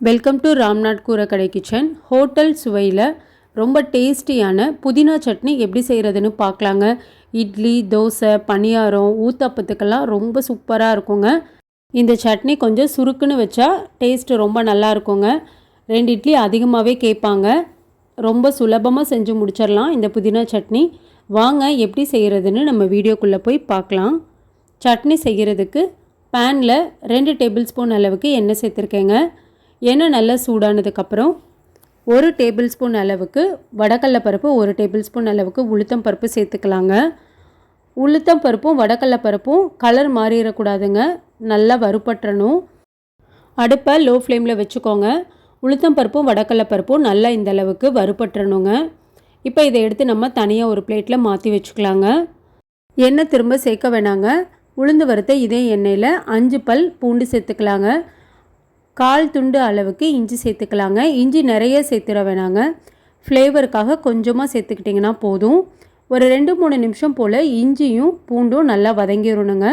Welcome to Ramnath கூரக்கடை kitchen. Hotel சுவையில் ரொம்ப டேஸ்டியான புதினா சட்னி எப்படி செய்கிறதுன்னு பார்க்கலாங்க. இட்லி, தோசை, பணியாரம், ஊத்தப்பத்துக்கெல்லாம் ரொம்ப சூப்பராக இருக்குங்க. இந்த சட்னி கொஞ்சம் சுருக்குன்னு வச்சா டேஸ்ட்டு ரொம்ப நல்லா இருக்குங்க. 2 இட்லி அதிகமாகவே கேட்பாங்க. ரொம்ப சுலபமாக செஞ்சு முடிச்சிடலாம் இந்த புதினா சட்னி. வாங்க எப்படி செய்கிறதுன்னு நம்ம வீடியோக்குள்ளே போய் பார்க்கலாம். சட்னி செய்கிறதுக்கு பேனில் 2 டேபிள் ஸ்பூன் அளவுக்கு எண்ணெய் சேர்த்துருக்கேங்க. எண்ணெய் நல்லா சூடானதுக்கப்புறம் 1 டேபிள் ஸ்பூன் அளவுக்கு வடக்கடலை பருப்பு, 1 டேபிள் ஸ்பூன் அளவுக்கு உளுத்தம் பருப்பு சேர்த்துக்கலாங்க. உளுத்தம் பருப்பும் வடக்கடலை பருப்பும் கலர் மாறிடக்கூடாதுங்க, நல்லா வறுபற்றணும். அடுப்பை லோ ஃப்ளேமில் வச்சுக்கோங்க. உளுத்தம் பருப்பும் வடக்கடலை பருப்பும் நல்லா இந்த அளவுக்கு வறுபற்றணுங்க. இப்போ இதை எடுத்து நம்ம தனியாக ஒரு பிளேட்டில் மாற்றி வச்சுக்கலாங்க. எண்ணெய் திரும்ப சேர்க்க வேணாங்க. உளுந்து வறுத்த இதே எண்ணெயில் 5 பல் பூண்டு சேர்த்துக்கலாங்க. 1/4 துண்டு அளவுக்கு இஞ்சி சேர்த்துக்கலாங்க. இஞ்சி நிறைய சேர்த்துட வேணாங்க, ஃப்ளேவருக்காக கொஞ்சமாக சேர்த்துக்கிட்டிங்கன்னா போதும். ஒரு 2-3 நிமிஷம் போல் இஞ்சியும் பூண்டும் நல்லா வதங்கிடணுங்க.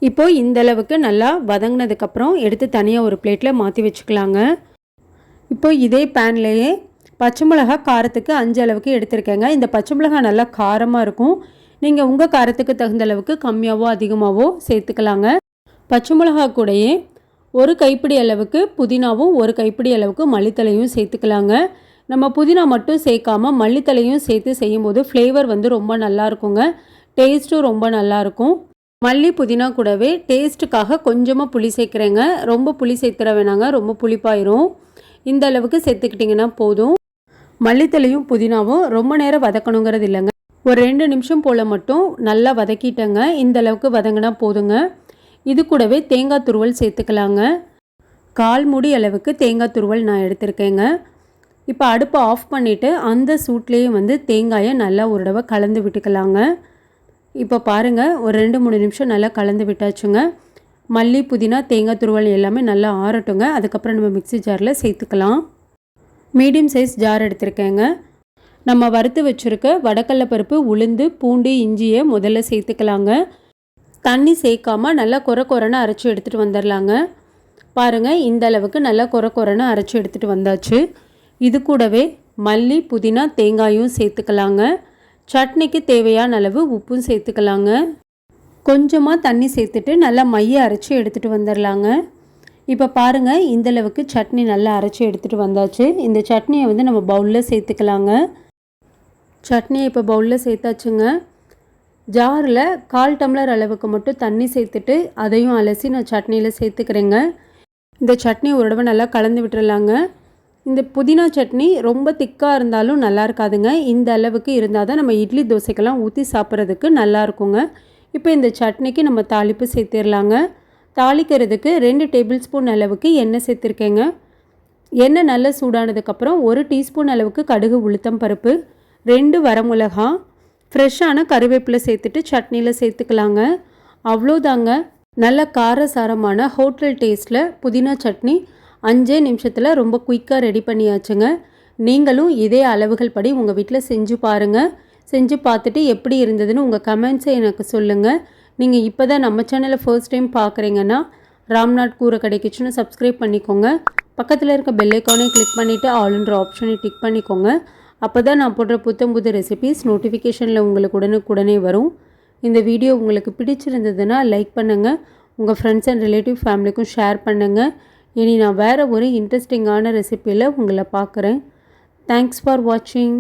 இப்போது இந்தளவுக்கு நல்லா வதங்கினதுக்கப்புறம் எடுத்து தனியாக ஒரு பிளேட்டில் மாற்றி வச்சுக்கலாங்க. இப்போது இதே பேன்லேயே பச்சை மிளகா காரத்துக்கு 5 அளவுக்கு எடுத்துருக்கேங்க. இந்த பச்சை மிளகா நல்லா காரமாக இருக்கும். நீங்கள் உங்கள் காரத்துக்கு தகுந்த அளவுக்கு கம்மியாகவோ அதிகமாகவோ சேர்த்துக்கலாங்க. பச்சை மிளகா கூடயே 1 கைப்பிடி அளவுக்கு புதினாவும் 1 கைப்பிடி அளவுக்கு மல்லித்தலையும் சேர்த்துக்கலாங்க. நம்ம புதினா மட்டும் சேர்க்காமல் மல்லித்தலையும் சேர்த்து செய்யும்போது ஃப்ளேவர் ரொம்ப நல்லா இருக்குங்க. டேஸ்ட்டும் ரொம்ப நல்லாயிருக்கும். மல்லி புதினா கூடவே டேஸ்ட்டுக்காக கொஞ்சமாக புளி சேர்க்குறேங்க. ரொம்ப புளி சேர்த்துற வேணாங்க, ரொம்ப புளிப்பாயிரும். இந்த அளவுக்கு சேர்த்துக்கிட்டிங்கன்னா போதும். மல்லித்தலையும் புதினாவும் ரொம்ப நேரம் வதக்கணுங்கிறது இல்லைங்க, ஒரு 2 நிமிஷம் போல் மட்டும் நல்லா வதக்கிட்டேங்க. இந்த அளவுக்கு வதங்கினா போதுங்க. இது கூடவே தேங்காய் துருவல் சேர்த்துக்கலாங்க. 1/4 மூடி அளவுக்கு தேங்காய் துருவல் நான் எடுத்திருக்கேங்க. இப்போ அடுப்பை ஆஃப் பண்ணிவிட்டு அந்த சூட்லேயே தேங்காயை நல்லா ஒரு தடவை கலந்து விட்டுக்கலாங்க. இப்போ பாருங்கள், ஒரு 2-3 நிமிஷம் நல்லா கலந்து விட்டாச்சுங்க. மல்லி, புதினா, தேங்காய் துருவல் எல்லாமே நல்லா ஆறட்டுங்க. அதுக்கப்புறம் நம்ம மிக்ஸி ஜாரில் சேர்த்துக்கலாம். மீடியம் சைஸ் ஜார் எடுத்திருக்கேங்க. நம்ம வறுத்து வச்சுருக்க வடக்கடலை பருப்பு, உளுந்து, பூண்டு, இஞ்சியை முதல்ல சேர்த்துக்கலாங்க. தண்ணி சேர்க்காமல் நல்லா கொரன்னு அரைச்சி எடுத்துகிட்டு வந்துடலாங்க. பாருங்கள், இந்த அளவுக்கு நல்லா கொரன்னு அரைச்சி எடுத்துகிட்டு வந்தாச்சு. இது கூடவே மல்லி, புதினா, தேங்காயும் சேர்த்துக்கலாங்க. சட்னிக்கு தேவையான அளவு உப்பும் சேர்த்துக்கலாங்க. கொஞ்சமாக தண்ணி சேர்த்துட்டு நல்லா மைய அரைச்சி எடுத்துகிட்டு வந்துடலாங்க. இப்போ பாருங்கள், இந்தளவுக்கு சட்னி நல்லா அரைச்சி எடுத்துகிட்டு வந்தாச்சு. இந்த சட்னியை நம்ம பவுலில் சேர்த்துக்கலாங்க. சட்னியை இப்போ பவுலில் சேர்த்தாச்சுங்க. ஜாரில் 1/4 டம்ளர் அளவுக்கு மட்டும் தண்ணி சேர்த்துட்டு அதையும் அலசி நான் சட்னியில் சேர்த்துக்கிறேங்க. இந்த சட்னி ஒரு தடவை நல்லா கலந்து விட்டுறலாங்க. இந்த புதினா சட்னி ரொம்ப திக்காக இருந்தாலும் நல்லா இருக்காதுங்க. இந்த அளவுக்கு இருந்தால் தான் நம்ம இட்லி, தோசைக்கெல்லாம் ஊற்றி சாப்பிட்றதுக்கு நல்லா இருக்குங்க. இப்போ இந்த சட்னிக்கு நம்ம தாளிப்பு சேர்த்திடலாங்க. தாளிக்கிறதுக்கு 2 டேபிள் ஸ்பூன் அளவுக்கு எண்ணெய் சேர்த்துருக்கேங்க. எண்ணெய் நல்லா சூடானதுக்கப்புறம் 1 டீஸ்பூன் அளவுக்கு கடுகு, உளுத்தம் பருப்பு, 2 வரமிளகா, ஃப்ரெஷ்ஷான கருவேப்பிலை சேர்த்துட்டு சட்னியில் சேர்த்துக்கலாங்க. அவ்வளோதாங்க, நல்ல காரசாரமான ஹோட்டல் டேஸ்ட்டில் புதினா சட்னி 5 நிமிஷத்தில் ரொம்ப குயிக்காக ரெடி பண்ணியாச்சுங்க. நீங்களும் இதே அளவுகள் படி உங்கள் வீட்டில் செஞ்சு பாருங்கள். செஞ்சு பார்த்துட்டு எப்படி இருந்ததுன்னு உங்கள் கமெண்ட்ஸை எனக்கு சொல்லுங்கள். நீங்கள் இப்போ தான் நம்ம சேனலை ஃபர்ஸ்ட் டைம் பார்க்குறீங்கன்னா ராம்நாத் கூரக்கடை கிச்சனை சப்ஸ்கிரைப் பண்ணிக்கோங்க. பக்கத்தில் இருக்க பெல் ஐக்கானை கிளிக் பண்ணிவிட்டு ஆல்ன்ற ஆப்ஷனை டிக் பண்ணிக்கோங்க. அப்போ தான் நான் போடுற புது ரெசிபீஸ் நோட்டிஃபிகேஷனில் உங்களுக்கு உடனுக்குடனே வரும். இந்த வீடியோ உங்களுக்கு பிடிச்சிருந்ததுன்னா லைக் பண்ணுங்கள். உங்கள் ஃப்ரெண்ட்ஸ் அண்ட் ரிலேட்டிவ் ஃபேமிலிக்கும் ஷேர் பண்ணுங்கள். இனி நான் வேறு ஒரு இன்ட்ரெஸ்டிங்கான ரெசிபியில் உங்களை பார்க்குறேன். தேங்க்ஸ் ஃபார் வாட்சிங்.